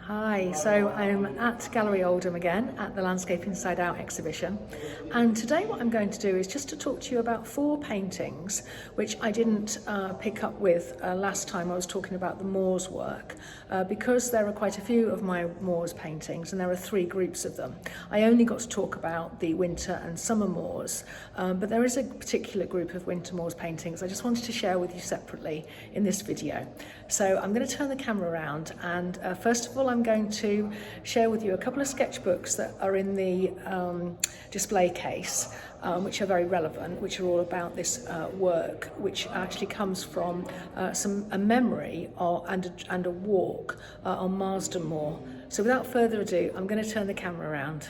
Hi, so I'm at Gallery Oldham again at the Landscape Inside Out exhibition, and today what I'm going to do is just to talk to you about 4 paintings which I didn't pick up with last time I was talking about the Moor's work, because there are quite a few of my Moor's paintings and there are 3 groups of them. I only got to talk about the winter and summer Moors, but there is a particular group of winter Moor's paintings I just wanted to share with you separately in this video. So I'm going to turn the camera around, and first of all I'm going to share with you a couple of sketchbooks that are in the display case, which are very relevant, which are all about this work, which actually comes from a memory and a walk on Marsden Moor. So without further ado, I'm going to turn the camera around.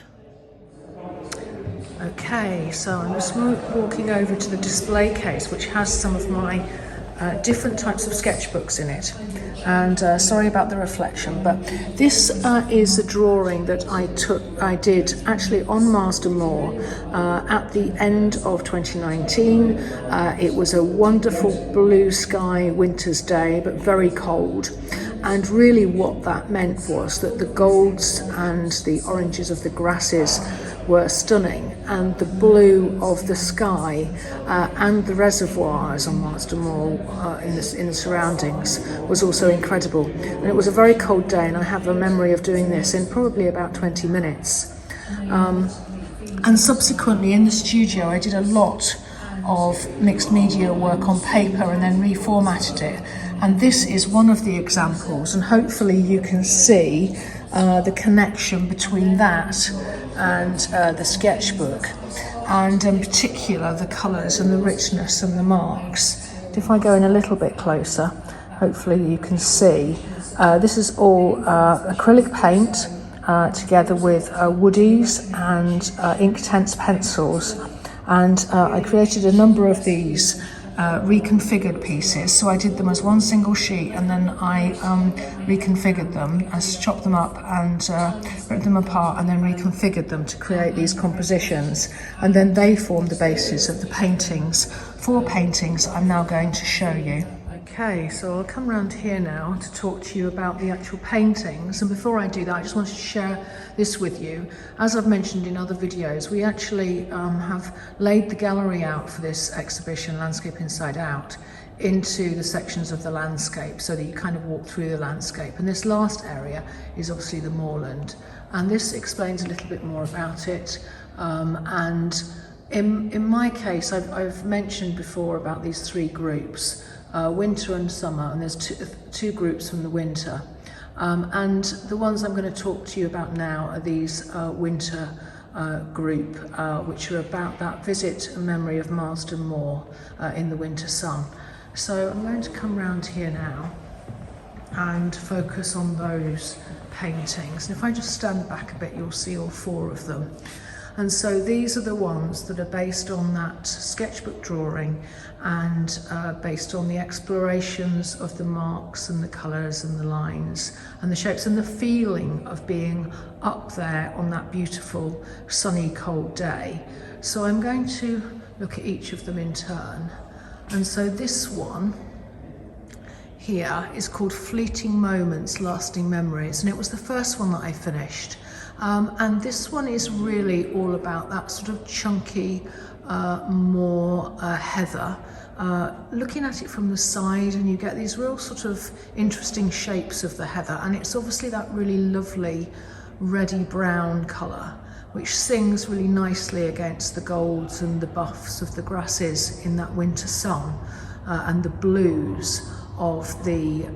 Okay, so I'm just walking over to the display case, which has some of my different types of sketchbooks in it, and sorry about the reflection, but this is a drawing that I did actually on Marsden Moor at the end of 2019. It was a wonderful blue sky winter's day, but very cold, and really what that meant was that the golds and the oranges of the grasses were stunning, and the blue of the sky and the reservoirs on Marsden Moor in the surroundings was also incredible. And it was a very cold day, and I have a memory of doing this in probably about 20 minutes. And subsequently in the studio I did a lot of mixed media work on paper and then reformatted it, and this is one of the examples, and hopefully you can see the connection between that and the sketchbook, and in particular the colours and the richness and the marks. If I go in a little bit closer, hopefully you can see this is all acrylic paint together with woodies and Inktense pencils, and I created a number of these reconfigured pieces. So I did them as one single sheet, and then I reconfigured them. I chopped them up and ripped them apart and then reconfigured them to create these compositions, and then they formed the basis of the paintings. 4 paintings I'm now going to show you. Okay, so I'll come around here now to talk to you about the actual paintings, and before I do that I just wanted to share this with you. As I've mentioned in other videos, we actually have laid the gallery out for this exhibition, Landscape Inside Out, into the sections of the landscape so that you kind of walk through the landscape, and this last area is obviously the moorland, and this explains a little bit more about it. And in my case I've mentioned before about these 3 groups, winter and summer, and there's two groups from the winter, and the ones I'm going to talk to you about now are these winter group, which are about that visit and memory of Marsden Moor in the winter sun. So I'm going to come round here now and focus on those paintings, and if I just stand back a bit you'll see all 4 of them. And so these are the ones that are based on that sketchbook drawing, and based on the explorations of the marks and the colours and the lines and the shapes and the feeling of being up there on that beautiful sunny cold day. So I'm going to look at each of them in turn. And so this one here is called Fleeting Moments, Lasting Memories, and it was the first one that I finished. And this one is really all about that sort of chunky moor heather. Looking at it from the side, and you get these real sort of interesting shapes of the heather, and it's obviously that really lovely reddy brown colour which sings really nicely against the golds and the buffs of the grasses in that winter sun, and the blues of the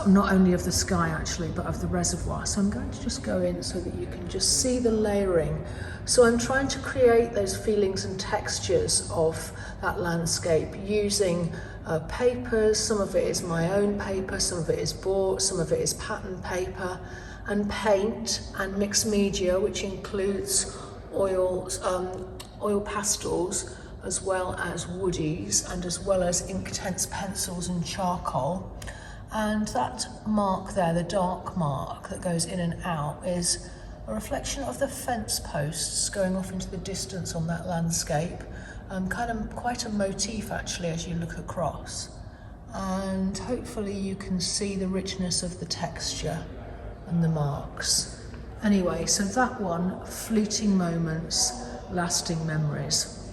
not only of the sky actually, but of the reservoir. So I'm going to just go in so that you can just see the layering. So I'm trying to create those feelings and textures of that landscape using papers. Some of it is my own paper, some of it is bought, some of it is pattern paper, and paint and mixed media, which includes oil pastels, as well as woodies, and as well as Inktense pencils and charcoal. And that mark there, the dark mark that goes in and out, is a reflection of the fence posts going off into the distance on that landscape. Kind of quite a motif actually as you look across. and hopefully you can see the richness of the texture and the marks. Anyway, so that one, fleeting moments, lasting memories.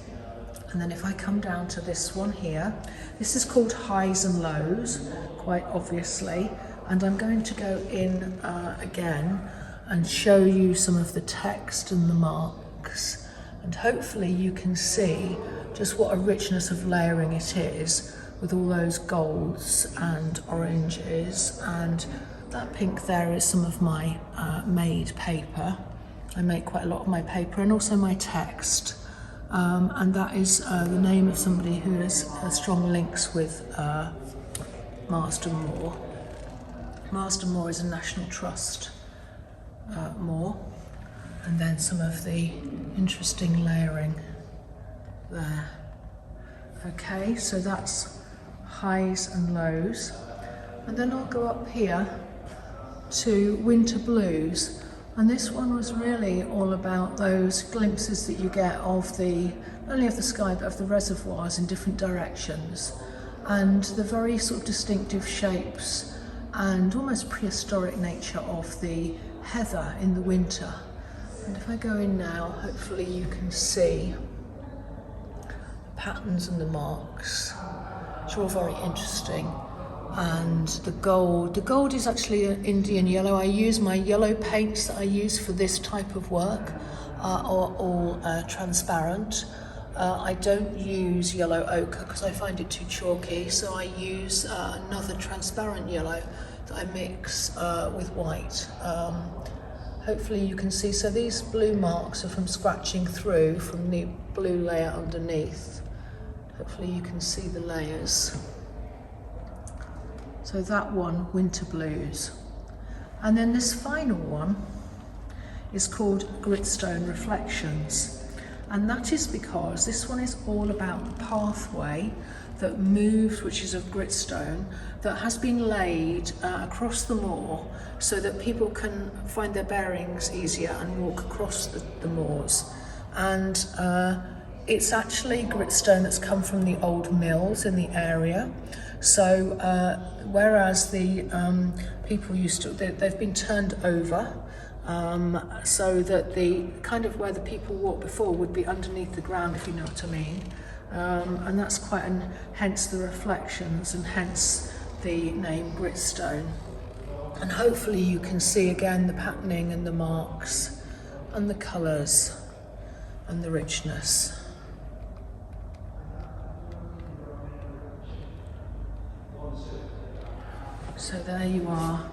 And then if I come down to this one here, this is called highs and lows, quite obviously, and I'm going to go in again and show you some of the text and the marks, and hopefully you can see just what a richness of layering it is, with all those golds and oranges, and that pink there is some of my made paper. I make quite a lot of my paper, and also my text, and that is the name of somebody who has strong links with Marsden Moor. Marsden Moor is a National Trust moor, and then some of the interesting layering there. Okay, so that's highs and lows, and then I'll go up here to winter blues, and this one was really all about those glimpses that you get of not only of the sky but of the reservoirs in different directions, and the very sort of distinctive shapes and almost prehistoric nature of the heather in the winter. And if I go in now, hopefully you can see the patterns and the marks, which are all very interesting. And the gold is actually an Indian yellow. I use my yellow paints that I use for this type of work are all transparent. I don't use yellow ochre because I find it too chalky, so I use another transparent yellow that I mix with white. Hopefully you can see, so these blue marks are from scratching through from the blue layer underneath. Hopefully you can see the layers. So that one, winter blues. And then this final one is called Gritstone Reflections. And that is because this one is all about the pathway that moves, which is of gritstone, that has been laid across the moor so that people can find their bearings easier and walk across the moors. And it's actually gritstone that's come from the old mills in the area. So whereas the people they've been turned over, so that the kind of where the people walked before would be underneath the ground, if you know what I mean. And that's hence the reflections, and hence the name Gritstone. And hopefully you can see again the patterning and the marks and the colours and the richness. So there you are,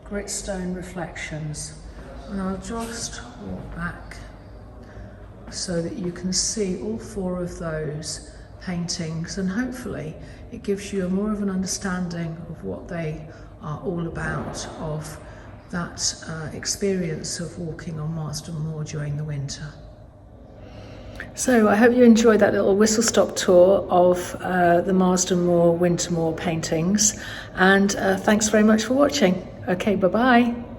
Gritstone Reflections. And I'll just walk back so that you can see all four of those paintings, and hopefully it gives you more of an understanding of what they are all about, of that experience of walking on Marsden Moor during the winter. So I hope you enjoyed that little whistle-stop tour of the Marsden Moor Winter Moor paintings, and thanks very much for watching. Okay, bye-bye.